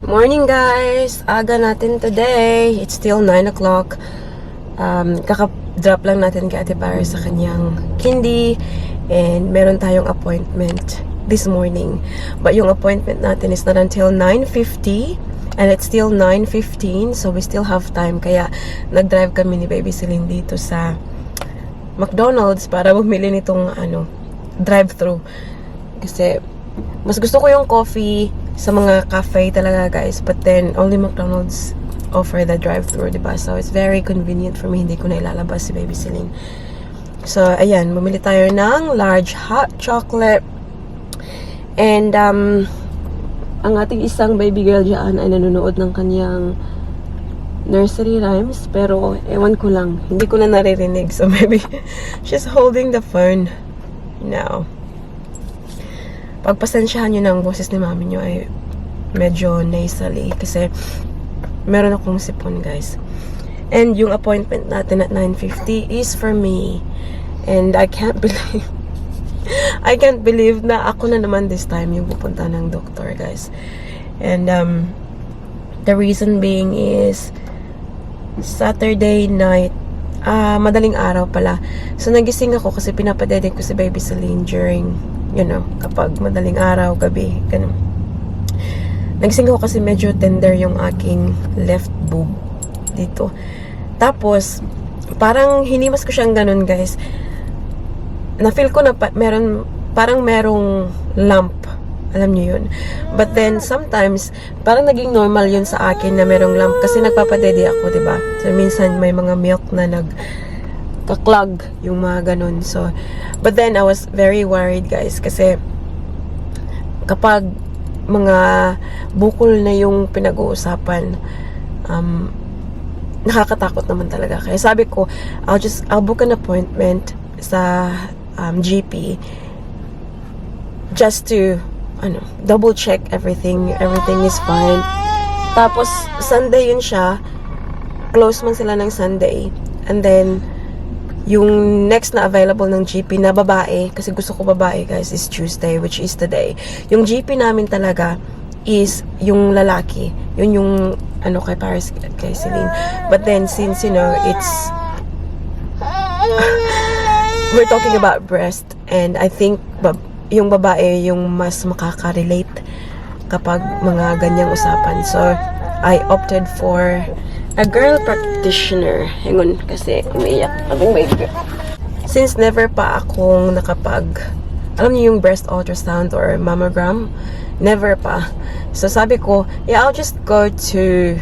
Morning guys! Aga natin today. It's still 9 o'clock. Kaka-drop lang natin kay Ate Paris sa kanyang kindi. And meron tayong appointment this morning. But yung appointment natin is not until 9:50. And it's still 9:15. So we still have time. Kaya nag-drive kami ni Babysitting dito sa McDonald's para bumili nitong drive-thru. Kasi mas gusto ko yung coffee sa mga cafe talaga guys, but then only McDonald's offer the drive-thru, diba? So it's very convenient for me, hindi ko na ilalabas si Babysitting. So ayan, bumili tayo ng large hot chocolate. And ang ating isang baby girl dyan ay nanonood ng kanyang nursery rhymes, pero ewan ko lang, hindi ko na naririnig. So maybe she's holding the phone now. Pagpasensyahan nyo ng boses ni mami nyo ay medyo nasally kasi meron akong sipon guys. And yung appointment natin at 9:50 is for me. And I can't believe na ako na naman this time yung pupunta ng doktor guys. And the reason being is Saturday night, madaling araw pala. So nagising ako kasi pinapadedicate ko si Babysitting during kapag madaling araw, gabi, ganun. Nagising ako kasi medyo tender yung aking left boob dito. Tapos, parang hinimas ko siyang ganun, guys. Na-feel ko na parang merong lump. Alam niyo yun. But then, sometimes, parang naging normal yun sa akin na merong lump. Kasi nagpapadede ako, diba? So, minsan may mga milk na kaklag yung mga ganun. So, but then I was very worried guys kasi kapag mga bukol na yung pinag-uusapan, nakakatakot naman talaga. Kaya sabi ko, I'll book an appointment sa GP just to double check everything is fine. Tapos Sunday yun siya, close man sila ng Sunday, and then yung next na available ng GP na babae, kasi gusto ko babae guys, is Tuesday, which is today. Yung GP namin talaga is yung lalaki. Yun yung kay Paris, kay Celine. But then since it's we're talking about breast, and I think yung babae yung mas makaka-relate kapag mga ganyang usapan. So I opted for a girl practitioner. Hingon kasi umiiyak abing baby. Since never pa akong alam niyo yung breast ultrasound or mammogram, never pa. So sabi ko, I'll just go to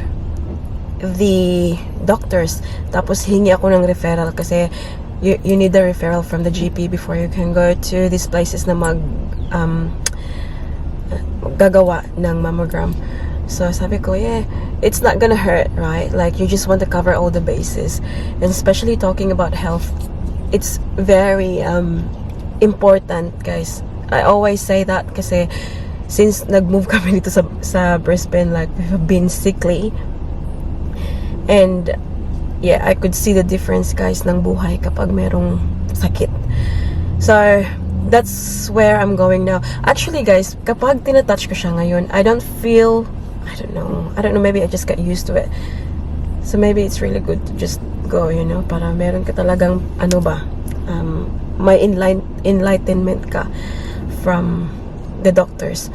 the doctors. Tapos hingi ako ng referral kasi you need a referral from the GP before you can go to these places na gagawa ng mammogram. So sabi ko, it's not gonna hurt, right? Like, you just want to cover all the bases. And especially talking about health, it's very important, guys. I always say that kasi since nag-move kami dito sa Brisbane, like, we've been sickly. And I could see the difference, guys, ng buhay kapag merong sakit. So that's where I'm going now. Actually, guys, kapag tinatouch ko siya ngayon, I don't know, maybe I just got used to it. So maybe it's really good to just go, para meron ka talagang, may enlightenment ka from the doctors.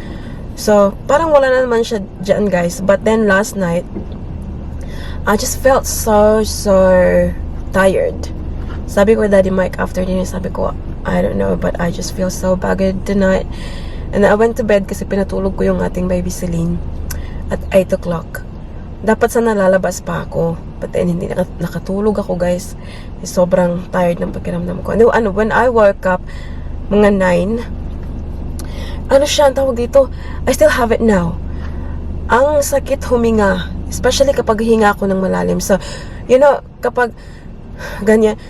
So, parang wala na naman siya dyan, guys. But then last night, I just felt so tired. Sabi ko, Daddy Mike, after dinner, sabi ko, I don't know, but I just feel so bagged tonight. And I went to bed kasi pinatulog ko yung ating baby Celine at 8 o'clock. Dapat sana lalabas pa ako, but then hindi nakatulog ako, guys. Sobrang tired ng pakiramdam ko. When I woke up, mga 9, ang tawag dito, I still have it now. Ang sakit huminga, especially kapag hinga ako ng malalim. So, kapag ganyan,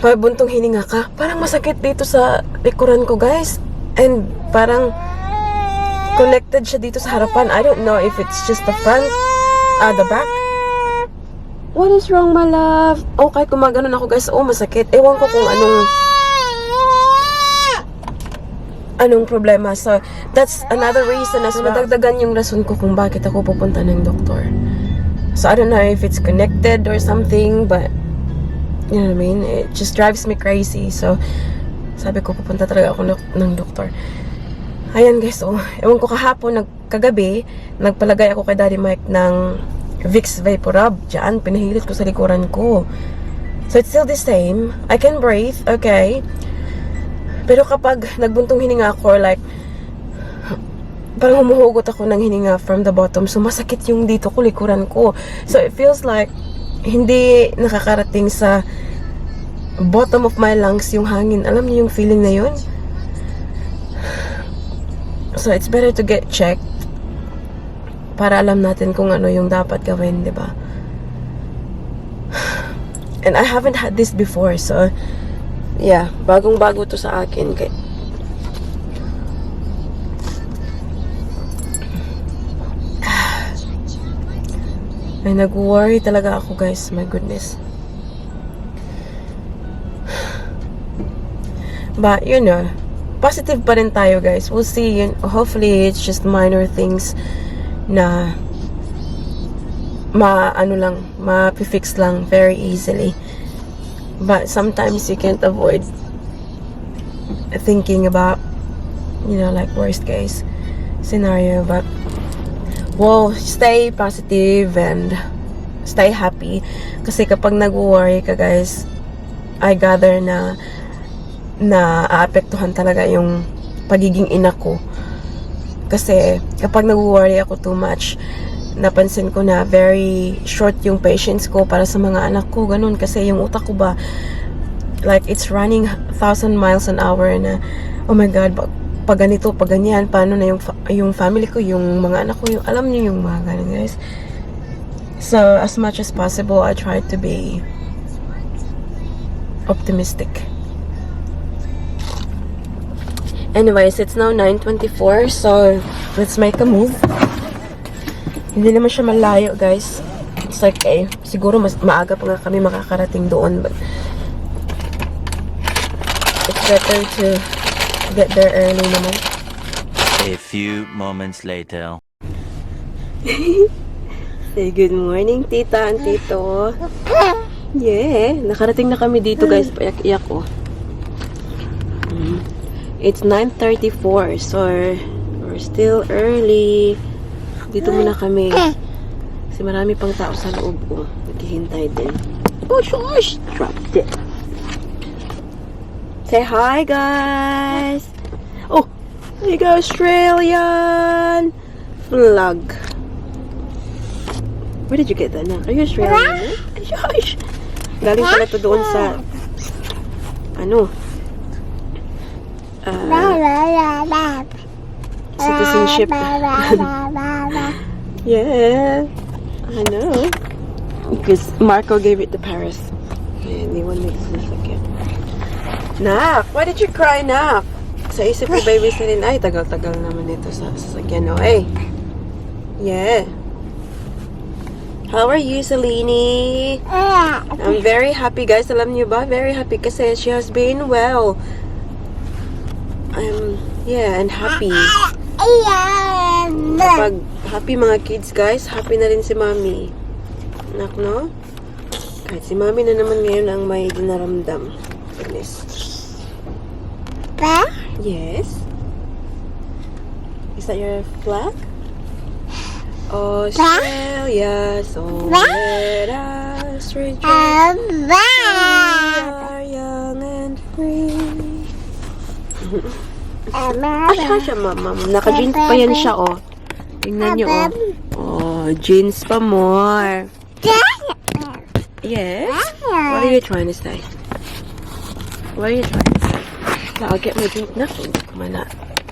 pag buntong hininga ka, parang masakit dito sa likuran ko, guys. And parang connected siya dito sa harapan. I don't know if it's just the front, the back. What is wrong, my love? Kahit kumaganon ako, guys, masakit. Ewan ko kung anong problema. So, that's another reason na nadagdagan yung rason ko kung bakit ako pupunta ng doktor. So, I don't know if it's connected or something, but, you know what I mean? It just drives me crazy. So, sabi ko, pupunta talaga ako ng doktor. Ayan guys, so, ewan ko kahapon, kagabi, nagpalagay ako kay Daddy Mike ng Vicks Vaporub. Diyan, pinahilit ko sa likuran ko. So, it's still the same. I can breathe, okay. Pero kapag nagbuntong hininga ako, or like, parang humuhugot ako ng hininga from the bottom, so masakit yung dito ko, likuran ko. So, it feels like, hindi nakakarating sa bottom of my lungs yung hangin. Alam niyo yung feeling na yun? So, it's better to get checked para alam natin kung ano yung dapat gawin, di ba? And I haven't had this before, so yeah, bagong-bago to sa akin. Ay, nag-worry talaga ako, guys. My goodness. But, you know, positive pa rin tayo, guys. We'll see. Hopefully, it's just minor things na ma-fix lang very easily. But sometimes you can't avoid thinking about, you know, like worst case scenario. But well, stay positive and stay happy. Kasi kapag nag-worry ka, guys, I gather na aapektuhan talaga yung pagiging ina ko. Kasi kapag nag-worry ako too much, napansin ko na very short yung patience ko para sa mga anak ko, ganun. Kasi yung utak ko ba, like, it's running 1,000 miles an hour na, oh my God, pag ganito, pag ganyan, paano na yung family ko, yung mga anak ko, yung, alam niyo yung mga ganun, guys. So, as much as possible, I try to be optimistic. Anyways, it's now 9:24, so let's make a move. Hindi naman siya malayo, guys. It's like, siguro mas maaga pa nga kami makakarating doon, but it's better to get there early naman. A few moments later. Say good morning, tita and tito. Yeah, nakarating na kami dito, guys. Payak-iyak ko. It's 9:34, so we're still early. Dito muna kami. Kasi marami pang tao sa loob ko. Naghihintay din. Oh, shush! Dropped it. Say hi, guys! Oh! There you go, Australian! Vlog. Where did you get that now? Are you Australian? Shush! Galing pala to doon sa citizenship. Yeah, I know. Because Marco gave it to Paris. And they want makes me forget. Nak, why did you cry, Nak? Sa isip ko, babysitting. Ay, tagal-tagal naman ito sa sasakyan. No, yeah. How are you, Selene? I'm very happy, guys. Alam niyo ba? Very happy kasi she has been well. Yeah, and happy. Kapag happy mga kids, guys, happy na rin si Mommy. Anak, no? Kahit si Mommy na naman ngayon ang may dinaramdam. Goodness. Yes? Is that your flag? Australia, so let us rejoice. We are young and free. Siya, mama. Naka-jeans pa yan siya, oh. Tingnan nyo, oh. Oh, jeans pa more. Yes? What are you trying to say? What are you trying to say? I'll get my drink na. Hindi ko man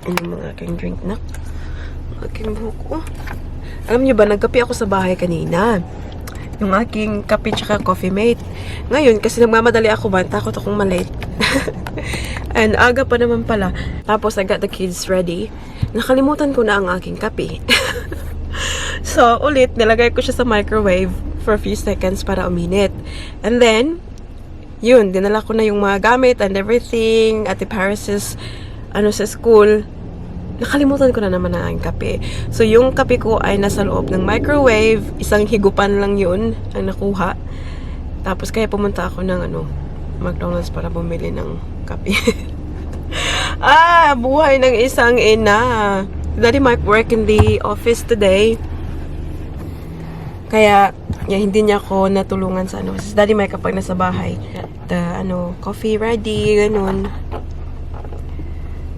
mga aking drink na. Aking buko. Alam nyo ba, nagkape ako sa bahay kanina. Yung aking kape tsaka coffee mate. Ngayon, kasi nagmamadali ako ba, takot akong malate. And aga pa naman pala. Tapos, I got the kids ready. Nakalimutan ko na ang aking kape. So, ulit, nilagay ko siya sa microwave for a few seconds para uminit. And then, yun, dinala ko na yung mga gamit and everything. Ate Paris's sa school, nakalimutan ko na naman ang kape. So, yung kape ko ay nasa loob ng microwave. Isang higupan lang yun ang nakuha. Tapos, kaya pumunta ako ng McDonald's para bumili ng kape. Buhay ng isang ina. Daddy Mike work in the office today. Kaya, hindi niya ako natulungan sa Daddy Mike kapag nasa bahay. Coffee ready, ganun.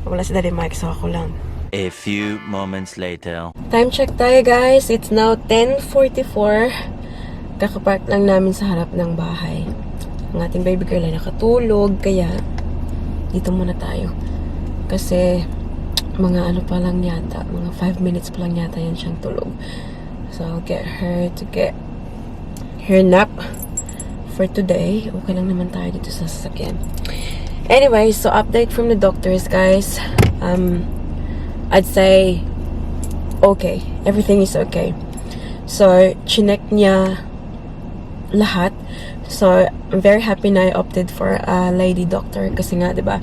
Wala si Daddy Mike, so ako lang. A few moments later. Time check tayo, guys. It's now 10:44. Kakapark lang namin sa harap ng bahay. Ang ating baby girl ay nakatulog, kaya dito muna tayo. Kasi mga pa lang yata, mga 5 minutes pa lang yata yan siyang tulog. So I'll get her to get her nap for today. Okay lang naman tayo dito sa sasakyan. Anyway, so update from the doctors, guys. I'd say okay. Everything is okay. So, chinek niya lahat. So, I'm very happy na I opted for a lady doctor kasi nga, 'di ba?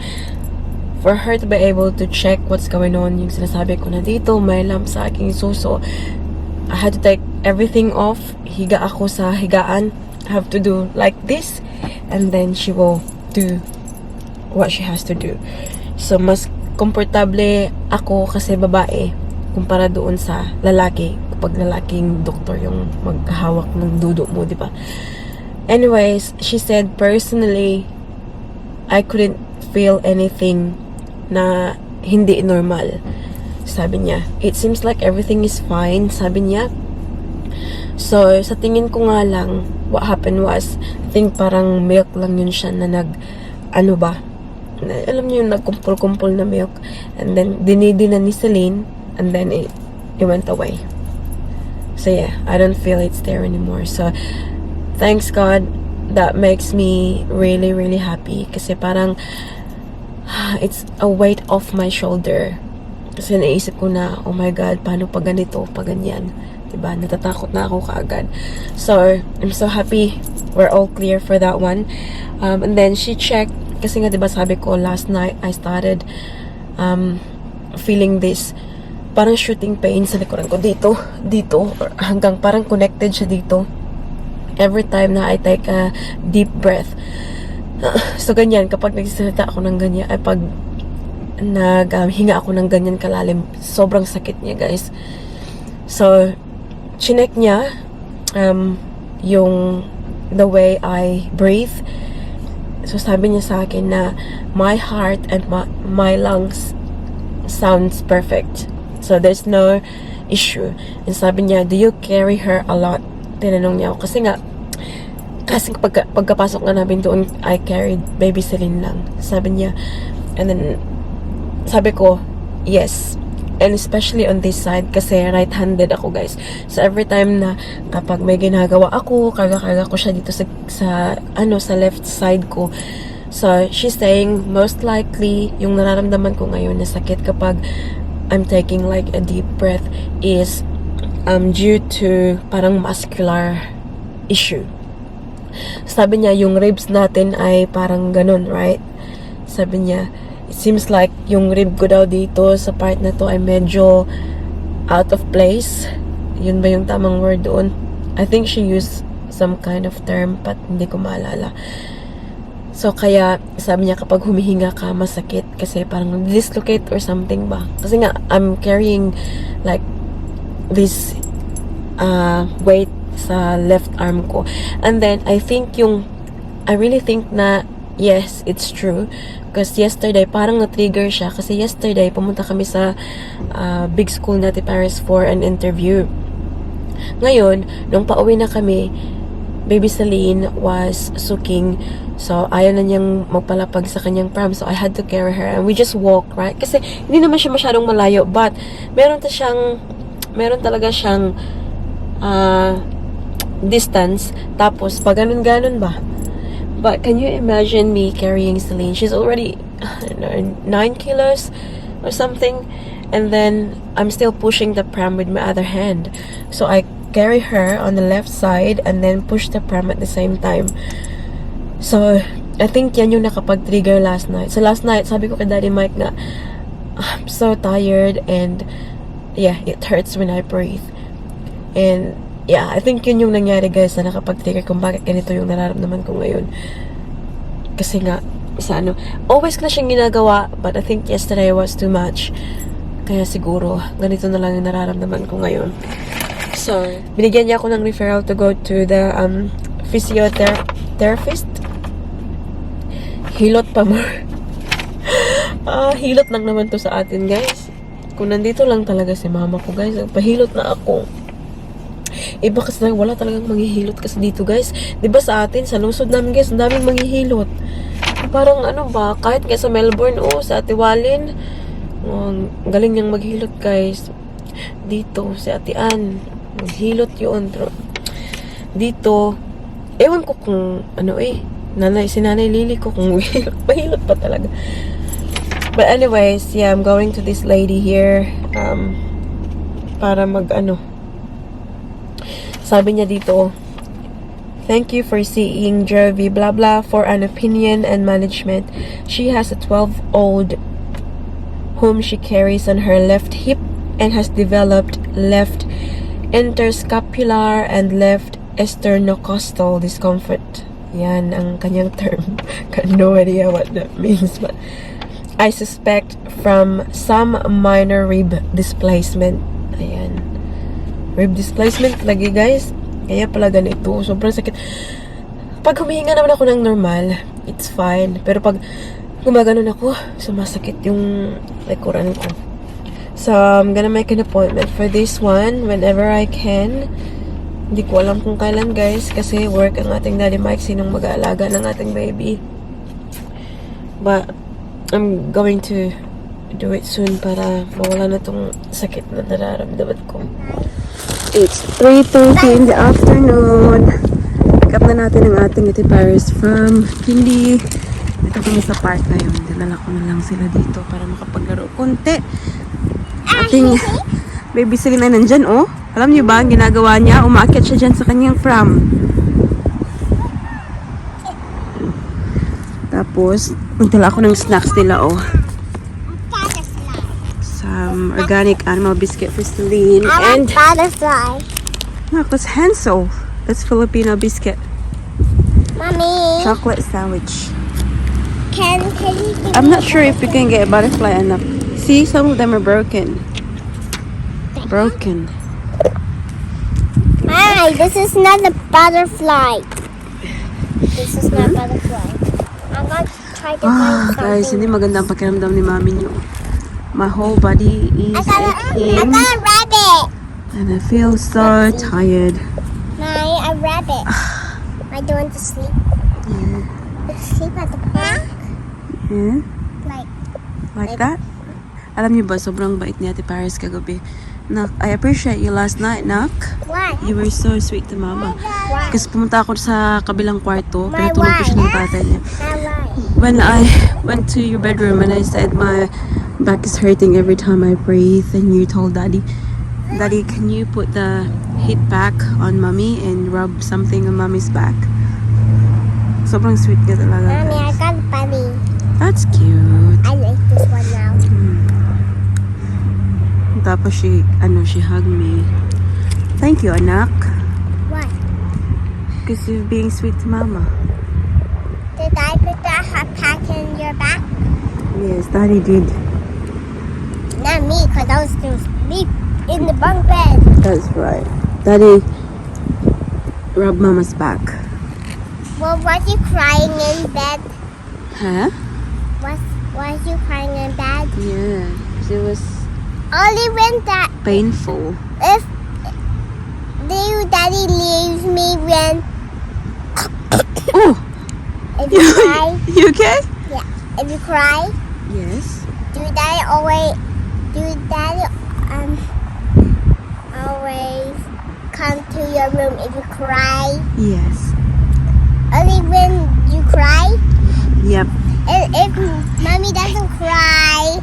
For her to be able to check what's going on, yung sinasabi ko na dito, may lump sa aking suso. I had to take everything off. Higa ako sa higaan. I have to do like this. And then she will do what she has to do. So, mas komportable ako kasi babae kumpara doon sa lalaki. Kapag lalaking doktor yung maghahawak ng dudo mo, di ba? Anyways, she said personally, I couldn't feel anything na hindi normal. Sabi niya, it seems like everything is fine, sabi niya. So, sa tingin ko nga lang, what happened was, I think parang milk lang yun siya na alam niyo yung nagkumpul-kumpul na milk, and then dinidi na ni Celine, and then it went away. So yeah, I don't feel it's there anymore. So thanks God, that makes me really really happy kasi parang it's a weight off my shoulder. Kasi naisip ko na, oh my God, paano pag ganito, pag ganyan, diba? Natatakot na ako kaagad. So I'm so happy we're all clear for that one. And then she checked. Kasi nga, diba, sabi ko, last night, I started feeling this parang shooting pain sa likuran ko. Dito, or hanggang parang connected siya dito. Every time na I take a deep breath. So, ganyan, kapag nagsasalita ako ng ganyan, ay pag naghinga ako ng ganyan kalalim, sobrang sakit niya, guys. So, chinek niya yung the way I breathe. So, sabi niya sa akin na my heart and my lungs sounds perfect. So, there's no issue. And sabi niya, do you carry her a lot? Tinanong niya ako. Kasi pagkapasok nga namin doon, I carried baby Celine lang. Sabi niya. And then, sabi ko, yes. And especially on this side, kasi right-handed ako, guys. So, every time na kapag may ginagawa ako, karga-karga ko siya dito sa left side ko. So, she's saying, most likely, yung nararamdaman ko ngayon na sakit kapag I'm taking like a deep breath is due to parang muscular issue. Sabi niya, yung ribs natin ay parang ganun, right? Sabi niya, it seems like yung rib ko daw dito sa part na to ay medyo out of place. Yun ba yung tamang word doon? I think she used some kind of term, but hindi ko maalala. So, kaya sabi niya kapag humihinga ka, masakit kasi parang dislocate or something ba? Kasi nga, I'm carrying like this weight sa left arm ko. And then, I really think na yes, it's true. Because yesterday, parang na-trigger siya. Kasi yesterday, pumunta kami sa big school natin Paris for an interview. Ngayon, nung pauwi na kami, baby Celine was suking. So, ayaw na niyang magpalapag sa kanyang pram. So, I had to carry her. And we just walk, right? Kasi, hindi naman siya masyadong malayo. But, meron talaga siyang distance. Tapos, pag ganun-ganun ba? But can you imagine me carrying Celine? She's already, I don't know, 9 kilos or something. And then, I'm still pushing the pram with my other hand. So, I carry her on the left side and then push the pram at the same time. So, I think yan yung nakapag-trigger last night. So, last night, sabi ko kay Daddy Mike na, so tired, and yeah, it hurts when I breathe. And yeah, I think yun yung nangyari guys na nakapag-trigger kung bakit ganito yung nararamdaman ko ngayon. Kasi nga, sa always ko na siyang ginagawa, but I think yesterday was too much. Kaya siguro, ganito na lang yung nararamdaman ko ngayon. So, binigyan niya ako ng referral to go to the physiotherapist. Hilot pa more. Hilot lang naman to sa atin guys. Kung nandito lang talaga si mama ko guys, pahilot na ako. Iba kasi wala talagang manghihilot kasi dito guys. Diba sa atin, sa lungsod namin guys, ang daming manghihilot. Parang ba, kahit nga sa Melbourne, sa Ate Walin, galing niyang maghilot guys. Dito, sa Ate Ann, maghilot yun. Pero, dito, ewan ko kung, si Nanay Lily ko kung mahilot pa talaga. But anyways, yeah, I'm going to this lady here, para sabi niya dito, thank you for seeing Jovi blah blah for an opinion and management. She has a 12-year-old whom she carries on her left hip and has developed left interscapular and left sternocostal discomfort. Yan ang kanyang term. Got no idea what that means, but I suspect from some minor rib displacement. Ayan. Rib displacement lagi guys. Kaya pala ganito. Sobrang sakit. Pag humihinga naman ako ng normal, it's fine. Pero pag gumaganon ako, sumasakit yung likuran ko. So, I'm gonna make an appointment for this one whenever I can. Hindi ko alam kung kailan guys, kasi work ang ating Daddy Mike, sinong mag-aalaga ng ating baby. But, I'm going to do it soon para mawala na tong sakit na nararamdaman ko. It's 3:30 in the afternoon. Pick up na natin ang ating Ate Paris from Hindi. Dito kami sa park ngayon. Dinala ko na lang sila dito para makapaglaro konti. Ating babysitting na nandyan, Alam niyo ba, ang ginagawa niya, umaakyat siya dyan sa kanyang pram. Tapos, magdala ako ng snacks nila, Some organic animal biscuit for Celine. And butterfly. look, that's Hansel. That's Filipina biscuit. Mommy, Chocolate sandwich. can you give I'm me not sure if we can get a butterfly enough. See, some of them are broken. Broken. Hi, this is not a butterfly. This is not a butterfly. I'm going to try to find Guys, hindi something. maganda ang pakiramdam ni mami niyo. My whole body is I got aching. a rabbit. And I feel so tired. A rabbit. I don't want to sleep. Yeah. Let's sleep at the park. Yeah? Like Like that? Alam niyo ba, sobrang bait ni Ate Paris kagabi. Nak, I appreciate you last night, Nak. what? You were so sweet to Mama. What? Kasi pumunta ako sa kabilang kwarto, My pinatulog ko siya ng tatay niya. When I went to your bedroom and I said my back is hurting every time I breathe, and you told Daddy, can you put the heat pack on Mommy and rub something on Mommy's back? Sobrang sweet ka talaga, Mommy, I guys. got a bunny. That's cute. I like this one now. Tapos she hugged me. Thank you, anak. What? Because you're being sweet to Mama. Did I put the hot pack in your back? Yes, Daddy did. Not me, because I was still asleep in the bunk bed. That's right. Daddy rubbed Mama's back. Well, was you crying in bed? Huh? Was you crying in bed? Yeah. It was Only when that painful. if Daddy leaves me when Oh! if you cry. You okay? Yeah. If you cry, Yes. do Daddy always come to your room if you cry? Yes. Only when you cry? Yep. If Mommy doesn't cry,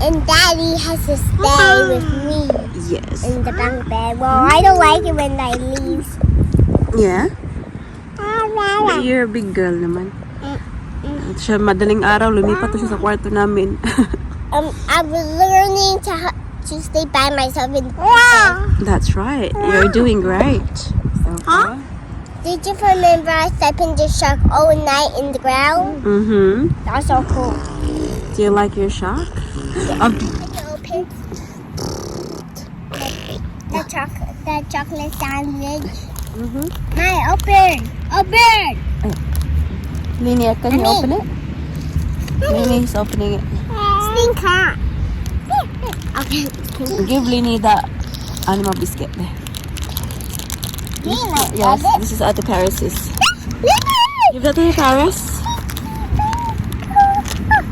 and Daddy has to stay with me Yes. in the bunk bed. Well, I don't like it when I leave. Yeah? But you're a big girl naman. At siya, madaling araw, lumipat to siya sa kwarto namin. I was learning to stay by myself in the kitchen. That's right. You're doing great. So far. Did you remember I slept in the shark all night in the ground? Mm-hmm. That was so cool. Do you like your shark? Can you open the chocolate sandwich? Mm-hmm. My open! Open! Linnea, can you Mommy. open it? Linnea is opening it. Stinker! Okay. Give Linnea the animal biscuit there. Yes, this is Ate Paris's. Give that to your Paris.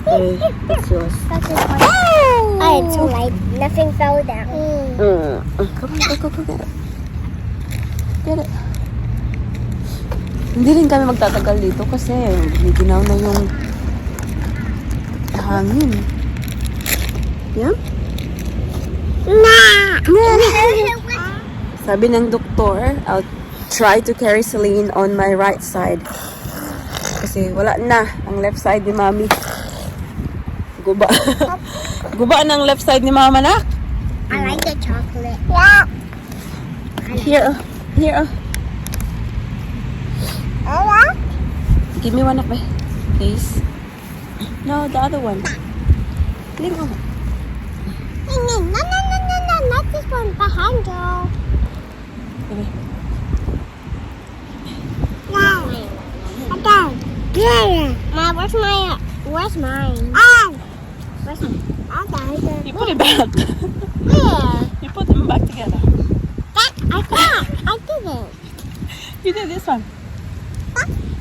Hey, that's yours. Oh, it's too light. Nothing fell down. Come on, go get it. Get it. Hindi rin kami magtatagal dito kasi ginaw na yung hangin. Yeah? Sabi ng doktor, I'll try to carry Celine on my right side. Kasi wala na ang left side ni Mami. Guba. Guba ng left side ni Mama, nak. I like the chocolate. Yeah. Here, here. Give me one of my, please. No, the other one. Ling on. No, not this one behind you. Okay. No. Okay. Yeah. Where's mine? Where's mine? You put it back. Here. You put them back together. I can't. I didn't. You did this one.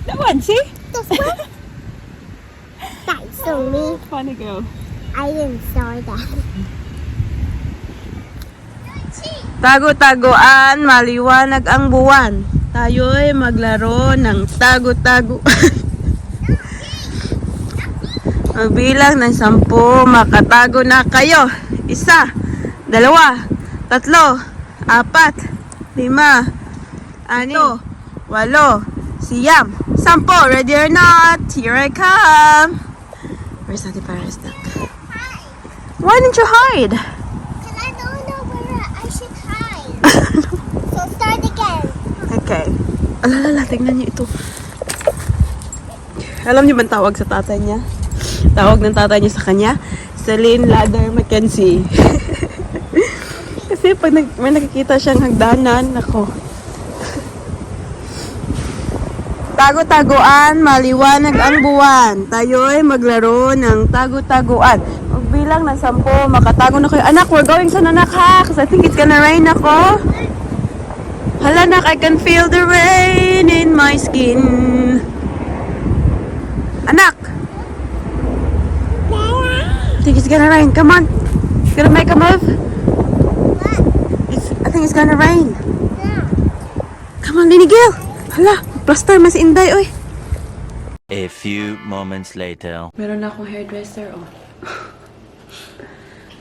That one, see? This one? That's so me. Funny girl. I didn't saw that. Tago-taguan, maliwanag ang buwan. Tayo'y maglaro ng tago-taguan. Magbilang ng 10, makatago na kayo. 1, 2, 3, 4, 5, 6, 7, 8, 8, 10. Ready or not? Here I come. Where's Ate Paris duck? Why didn't you hide? Because I don't know where I should hide. So start again. Okay. Alalala, tingnan niyo ito. Alam niyo ba ang tawag sa tatay niya? Tawag ng tatay niya sa kanya? Celine Ladder Mackenzie. Kasi pag may nakikita siyang hagdanan, ako. Tago-taguan, maliwanag ang buwan. Tayo'y maglaro ng tago-taguan. Magbilang ng 10, makatago na kayo. Anak, we're going sa nanak ha, because I think it's gonna rain ako. Hala, nak, I can feel the rain in my skin. Anak! I think it's gonna rain. Come on. Gonna make a move? I think it's gonna rain. Come on, Linigil. Hala, plaster mas inday, oy. A few moments later. Meron na akong hairdresser, oh.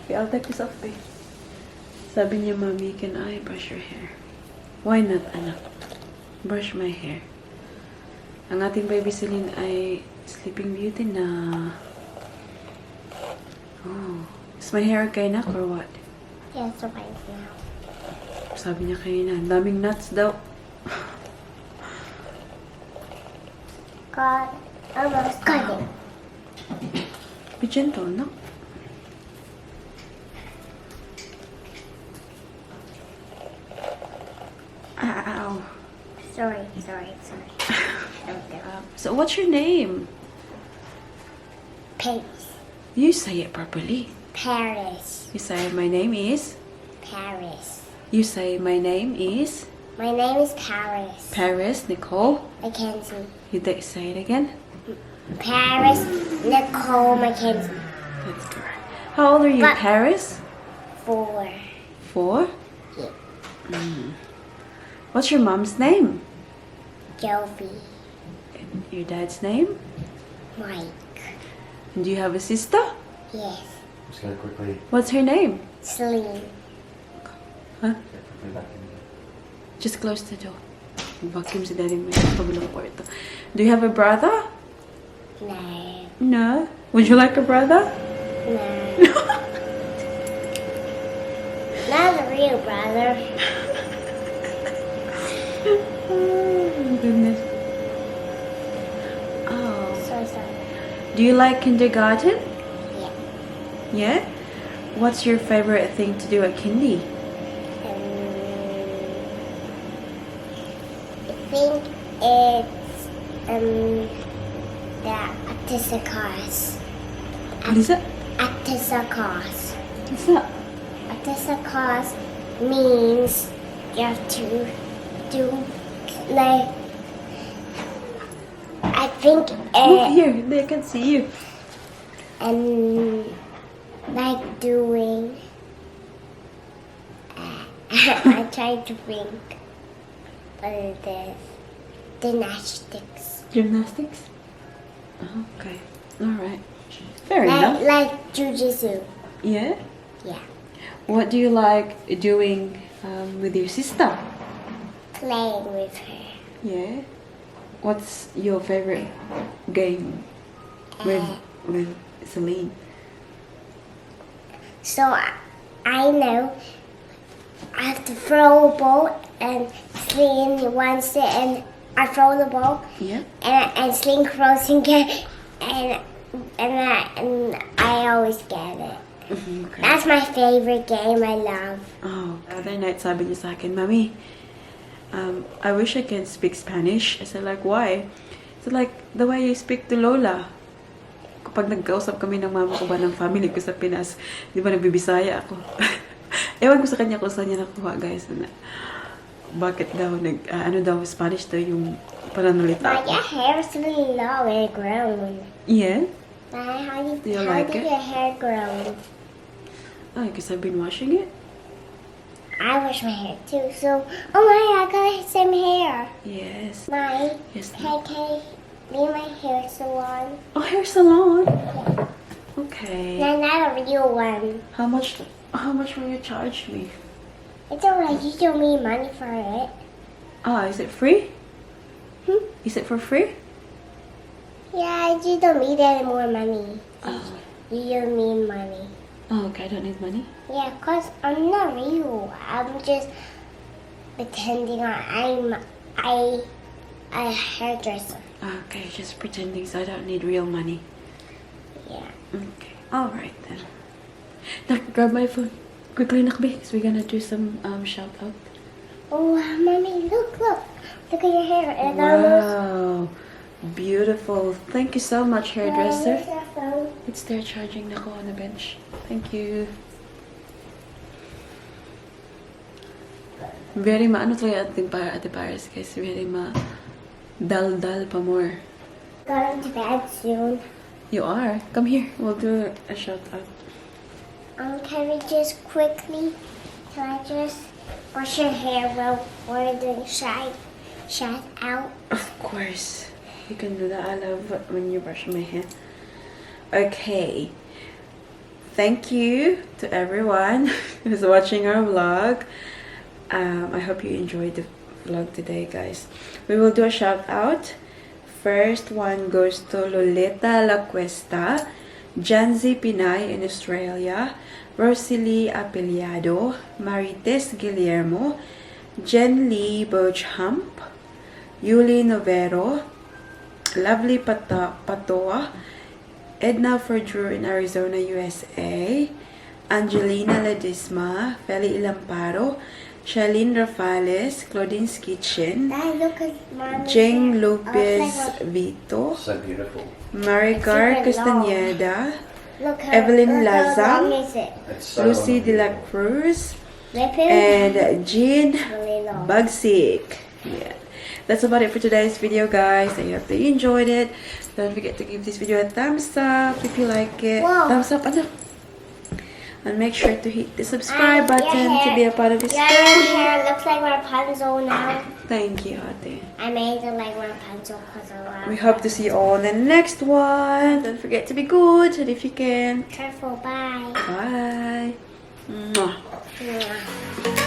Okay, I'll take this off, eh. Sabi niya, Mommy, can I brush your hair? Why not, anak? Brush my hair. Ang ating baby Celine ay Sleeping Beauty na. Oh. Is my hair okay, nak, or what? Yeah, it's right now. Sabi niya kayo na, daming nuts daw. God, almost got it. Be gentle, no? Ow. Sorry. Okay. So what's your name? Paris. You say it properly. Paris. You say my name is. Paris. You say my name is. My name is Paris. Paris Nicole. Mackenzie. You say it again. Paris Nicole Mackenzie. That's correct. How old are you, But- Paris? 4. 4. Yeah. What's your mom's name? Jovi. And your dad's name? Mike. And do you have a sister? Yes. Just go quickly. What's her name? Celine. Huh? Quickly back in. Just close the door. Vacuum si daddy mo yung kabilang kwarto. Do you have a brother? No. No? Would you like a brother? No. Not a real brother. Oh my goodness. Oh. So sorry. Do you like kindergarten? Yeah. Yeah? What's your favorite thing to do at kindy? I think it's the Atisacars. What is it? Atisacars. What's that? Atisacars means you have to do like I think Look here, they can see you. like doing I tried to think what it is. Gymnastics. Gymnastics? Okay. Alright. Fair enough. Like jujitsu. Yeah? Yeah. What do you like doing with your sister? Playing with her. Yeah? What's your favorite game with Celine? So I know I have to throw a ball and Sling wants it and I throw the ball Yeah? and Sling throws and get and I always get it. Okay. That's my favorite game. I love. Oh, the other night sabi niya sa akin, Mommy, I wish I can speak Spanish. I said, like, why? So, like, the way you speak to Lola. Kapag nagkausap kami ng mama ko ba ng family ko sa Pinas, di ba nagbibisaya ako? Ewan ko sa kanya kung saan niya nakuha, guys. Na, bakit daw, ano daw, Spanish daw yung pananalita But your hair is really long and grown. Yeah? How Do you like it? your hair grow? Oh, because I've been washing it. I wash my hair too. So, oh my, I got the same hair. Yes. My Yes. hey, leave my hair salon. Oh, hair salon. Okay. No, not a real one. How much will you charge me? It's alright. You don't need money for it. Ah, is it free? Hmm? Is it for free? Yeah, you don't need any more money. Oh. You don't need money. Oh, okay. I don't need money. Yeah, cause I'm not real. I'm just pretending I'm a hairdresser. Okay, just pretending so I don't need real money. Yeah. Okay. Alright then. Now, grab my phone. Quickly, Nakbi, because we're gonna do some shout out. Oh, mommy, look. Look at your hair. It's almost. Wow. Beautiful. Thank you so much, hairdresser. Where's your phone? It's there charging na ko on the bench. Thank you. Very maano talaga Ate Paris, guys. Very dal pa more. Going to bed soon. You are. Come here. We'll do a shout out. Can we just quickly? Can I just wash your hair while we're doing shout out? Of course. You can do that. I love when you brush my hair. Okay. Thank you to everyone who's watching our vlog. I hope you enjoyed the vlog today, guys. We will do a shout out. First one goes to Loleta La Cuesta, Janzi Pinay in Australia, Rosalie Apeliado, Marites Guillermo, Jen Lee Bochamp, Yuli Novero, Lovely Patoa, Edna Ferdrew in Arizona, USA, Angelina Ledesma, Feli Ilamparo, Charlene Rafales, Claudine's Kitchen, Dad, look at mommy. Jeng Lopez Vito, So beautiful. Maricar It's super long. Castaneda, Look how, Evelyn look how Lazam, long is it? It's so Lucy long. De La Cruz, Rip it? and Jean Really long. Bugsick. Yeah. That's about it for today's video, guys. I hope that you enjoyed it. Don't forget to give this video a thumbs up if you like it. Whoa. Thumbs up, ano? And make sure to hit the subscribe Your button to be a part of this Your family. hair looks like Rapunzel now. Thank you, Ate. I made it like Rapunzel because of We hope to see you all in the next one. Don't forget to be good, and if you can, Careful, bye. bye. Mwah. Yeah.